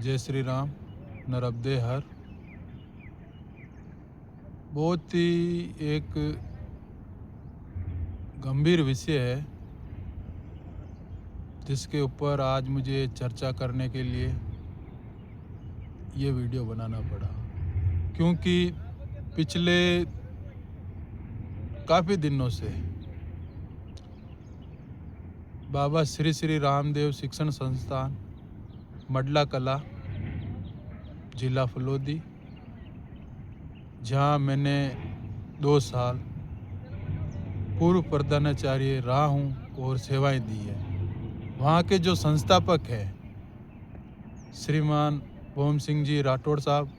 जय श्री राम। नरब्दे हर। बहुत ही एक गंभीर विषय है जिसके ऊपर आज मुझे चर्चा करने के लिए ये वीडियो बनाना पड़ा, क्योंकि पिछले काफ़ी दिनों से बाबा श्री श्री रामदेव शिक्षण संस्थान मडला कला जिला फलोदी, जहाँ मैंने 2 साल पूर्व प्रधानाचार्य रहा हूँ और सेवाएं दी है, वहाँ के जो संस्थापक हैं श्रीमान ओम सिंह जी राठौड़ साहब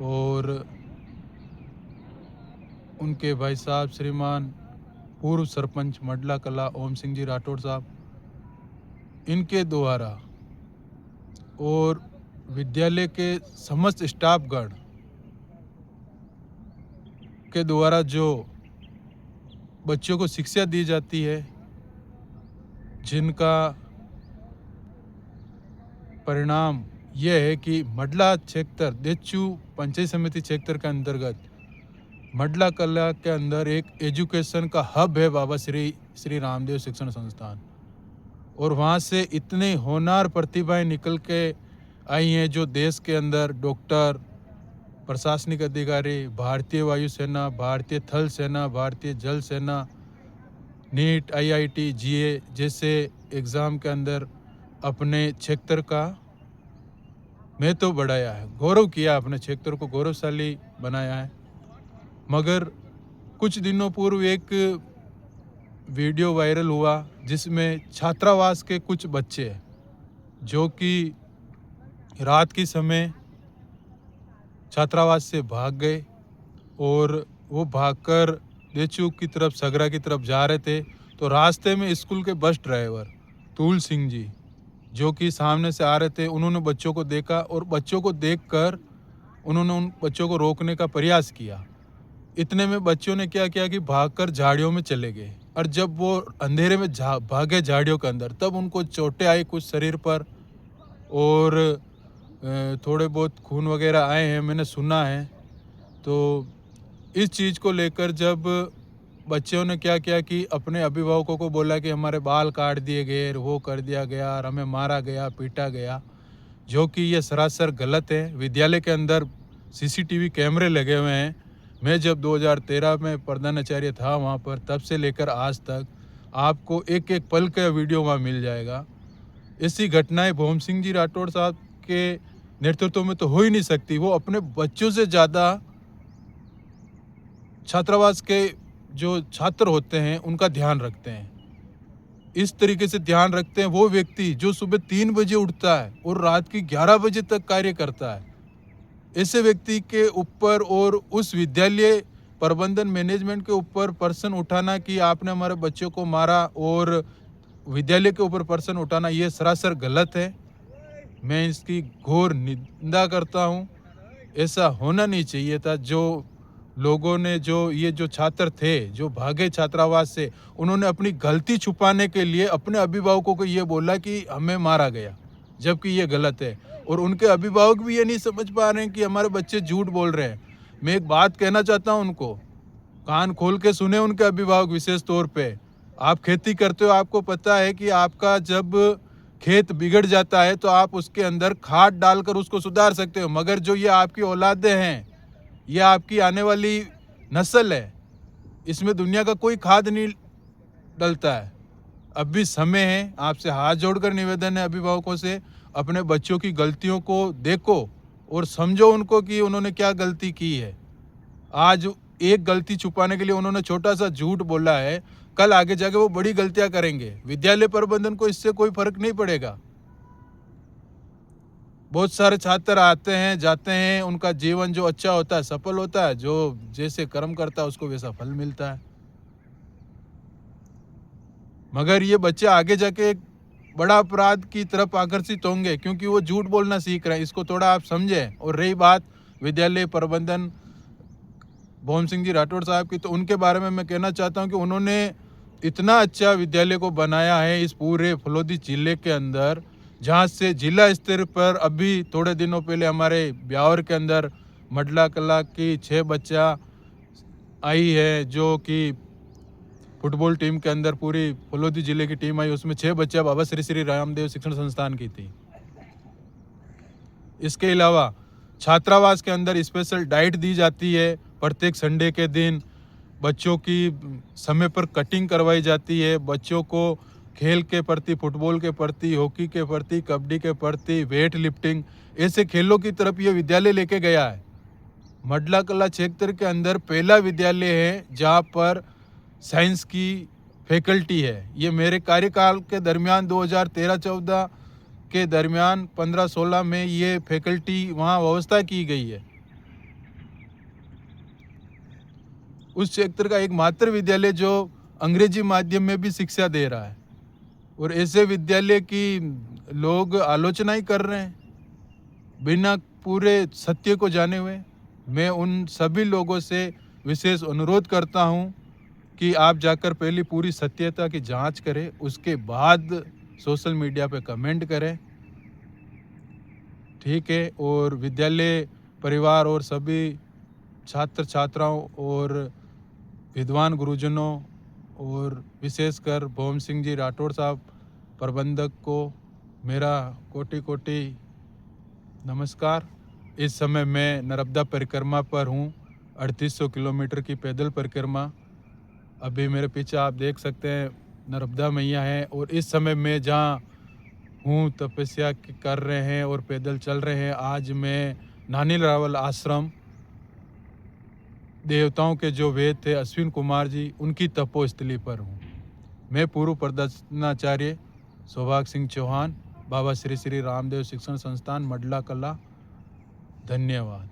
और उनके भाई साहब श्रीमान पूर्व सरपंच मडला कला ओम सिंह जी राठौड़ साहब, इनके द्वारा और विद्यालय के समस्त स्टाफगण के द्वारा जो बच्चों को शिक्षा दी जाती है, जिनका परिणाम यह है कि मडला क्षेत्र देचू पंचायत समिति क्षेत्र के अंतर्गत मडला कला के अंदर एक एजुकेशन का हब है बाबा श्री रामदेव शिक्षण संस्थान। और वहाँ से इतने होनहार प्रतिभाएं निकल के आई हैं जो देश के अंदर डॉक्टर, प्रशासनिक अधिकारी, भारतीय वायुसेना, भारतीय थल सेना, भारतीय जल सेना, नीट, IIT, GA जैसे एग्ज़ाम के अंदर अपने क्षेत्र का महत्व बढ़ाया है, गौरव किया, अपने क्षेत्र को गौरवशाली बनाया है। मगर कुछ दिनों पूर्व एक वीडियो वायरल हुआ जिसमें छात्रावास के कुछ बच्चे जो कि रात के समय छात्रावास से भाग गए और वो भागकर देचू की तरफ, सगरा की तरफ जा रहे थे, तो रास्ते में स्कूल के बस ड्राइवर तुल सिंह जी जो कि सामने से आ रहे थे, उन्होंने बच्चों को देखा और बच्चों को देखकर उन्होंने उन बच्चों को रोकने का प्रयास किया। इतने में बच्चों ने क्या किया कि भागकर झाड़ियों में चले गए, और जब वो अंधेरे में भागे झाड़ियों के अंदर, तब उनको चोटें आई कुछ शरीर पर और थोड़े बहुत खून वगैरह आए हैं, मैंने सुना है। तो इस चीज़ को लेकर जब बच्चों ने क्या किया कि अपने अभिभावकों को बोला कि हमारे बाल काट दिए गए, वो कर दिया गया और हमें मारा गया, पीटा गया, जो कि ये सरासर गलत है। विद्यालय के अंदर CCTV कैमरे लगे हुए हैं। मैं जब 2013 में प्रधानाचार्य था वहाँ पर, तब से लेकर आज तक आपको एक एक पल का वीडियो वहाँ मिल जाएगा। ऐसी घटनाएं भोम सिंह जी राठौड़ साहब के नेतृत्व में तो हो ही नहीं सकती। वो अपने बच्चों से ज़्यादा छात्रावास के जो छात्र होते हैं उनका ध्यान रखते हैं। इस तरीके से ध्यान रखते हैं वो व्यक्ति जो सुबह 3 बजे उठता है और रात की 11 बजे तक कार्य करता है। ऐसे व्यक्ति के ऊपर और उस विद्यालय प्रबंधन मैनेजमेंट के ऊपर प्रश्न उठाना कि आपने हमारे बच्चों को मारा, और विद्यालय के ऊपर प्रश्न उठाना, ये सरासर गलत है। मैं इसकी घोर निंदा करता हूँ। ऐसा होना नहीं चाहिए था। जो लोगों ने, जो छात्र थे जो भागे छात्रावास से, उन्होंने अपनी गलती छुपाने के लिए अपने अभिभावकों को ये बोला कि हमें मारा गया, जबकि ये गलत है। और उनके अभिभावक भी ये नहीं समझ पा रहे हैं कि हमारे बच्चे झूठ बोल रहे हैं। मैं एक बात कहना चाहता हूँ, उनको कान खोल के सुने, उनके अभिभावक विशेष तौर पे। आप खेती करते हो, आपको पता है कि आपका जब खेत बिगड़ जाता है तो आप उसके अंदर खाद डालकर उसको सुधार सकते हो, मगर जो ये आपकी औलादें हैं, ये आपकी आने वाली नस्ल है, इसमें दुनिया का कोई खाद नहीं डलता है। अब भी समय है। आपसे हाथ जोड़कर निवेदन है अभिभावकों से, अपने बच्चों की गलतियों को देखो और समझो उनको कि उन्होंने क्या गलती की है। आज एक गलती छुपाने के लिए उन्होंने छोटा सा झूठ बोला है, कल आगे जाके वो बड़ी गलतियां करेंगे। विद्यालय प्रबंधन को इससे कोई फर्क नहीं पड़ेगा। बहुत सारे छात्र आते हैं, जाते हैं, उनका जीवन जो अच्छा होता है, सफल होता है, जो जैसे कर्म करता है उसको वैसा फल मिलता है। मगर ये बच्चे आगे जाके एक बड़ा अपराध की तरफ आकर्षित होंगे, क्योंकि वो झूठ बोलना सीख रहे हैं। इसको थोड़ा आप समझें। और रही बात विद्यालय प्रबंधन भोम सिंह जी राठौड़ साहब की, तो उनके बारे में मैं कहना चाहता हूं कि उन्होंने इतना अच्छा विद्यालय को बनाया है इस पूरे फलोदी जिले के अंदर, जहाँ से जिला स्तर पर अभी थोड़े दिनों पहले हमारे ब्यावर के अंदर मडला कला की 6 बच्चा आई है, जो कि फुटबॉल टीम के अंदर पूरी फलोदी जिले की टीम आई, उसमें 6 बच्चा बाबा श्री श्री रामदेव शिक्षण संस्थान की थी। इसके अलावा छात्रावास के अंदर स्पेशल डाइट दी जाती है। प्रत्येक संडे के दिन बच्चों की समय पर कटिंग करवाई जाती है। बच्चों को खेल के प्रति, फुटबॉल के प्रति, हॉकी के प्रति, कबड्डी के प्रति, वेट लिफ्टिंग, ऐसे खेलों की तरफ ये विद्यालय लेके गया है। मडला कला क्षेत्र के अंदर पहला विद्यालय है जहाँ पर साइंस की फैकल्टी है। ये मेरे कार्यकाल के दरमियान 2013-14 के दरमियान 15-16 में ये फैकल्टी वहाँ व्यवस्था की गई है। उस क्षेत्र का एकमात्र विद्यालय जो अंग्रेजी माध्यम में भी शिक्षा दे रहा है, और ऐसे विद्यालय की लोग आलोचना ही कर रहे हैं बिना पूरे सत्य को जाने हुए। मैं उन सभी लोगों से विशेष अनुरोध करता हूं कि आप जाकर पहले पूरी सत्यता की जांच करें, उसके बाद सोशल मीडिया पे कमेंट करें, ठीक है। और विद्यालय परिवार और सभी छात्र छात्राओं और विद्वान गुरुजनों और विशेषकर भोम सिंह जी राठौड़ साहब प्रबंधक को मेरा कोटि कोटि नमस्कार। इस समय मैं नर्मदा परिक्रमा पर हूँ, 3800 किलोमीटर की पैदल परिक्रमा। अभी मेरे पीछे आप देख सकते हैं नर्मदा मैया है, और इस समय मैं जहाँ हूँ तपस्या कर रहे हैं और पैदल चल रहे हैं। आज मैं नानी रावल आश्रम, देवताओं के जो वेद थे अश्विन कुमार जी, उनकी तपोस्थली पर हूँ। मैं पूर्व प्रदर्शनाचार्य सौभाग्य सिंह चौहान, बाबा श्री श्री रामदेव शिक्षण संस्थान, मडला कला। धन्यवाद।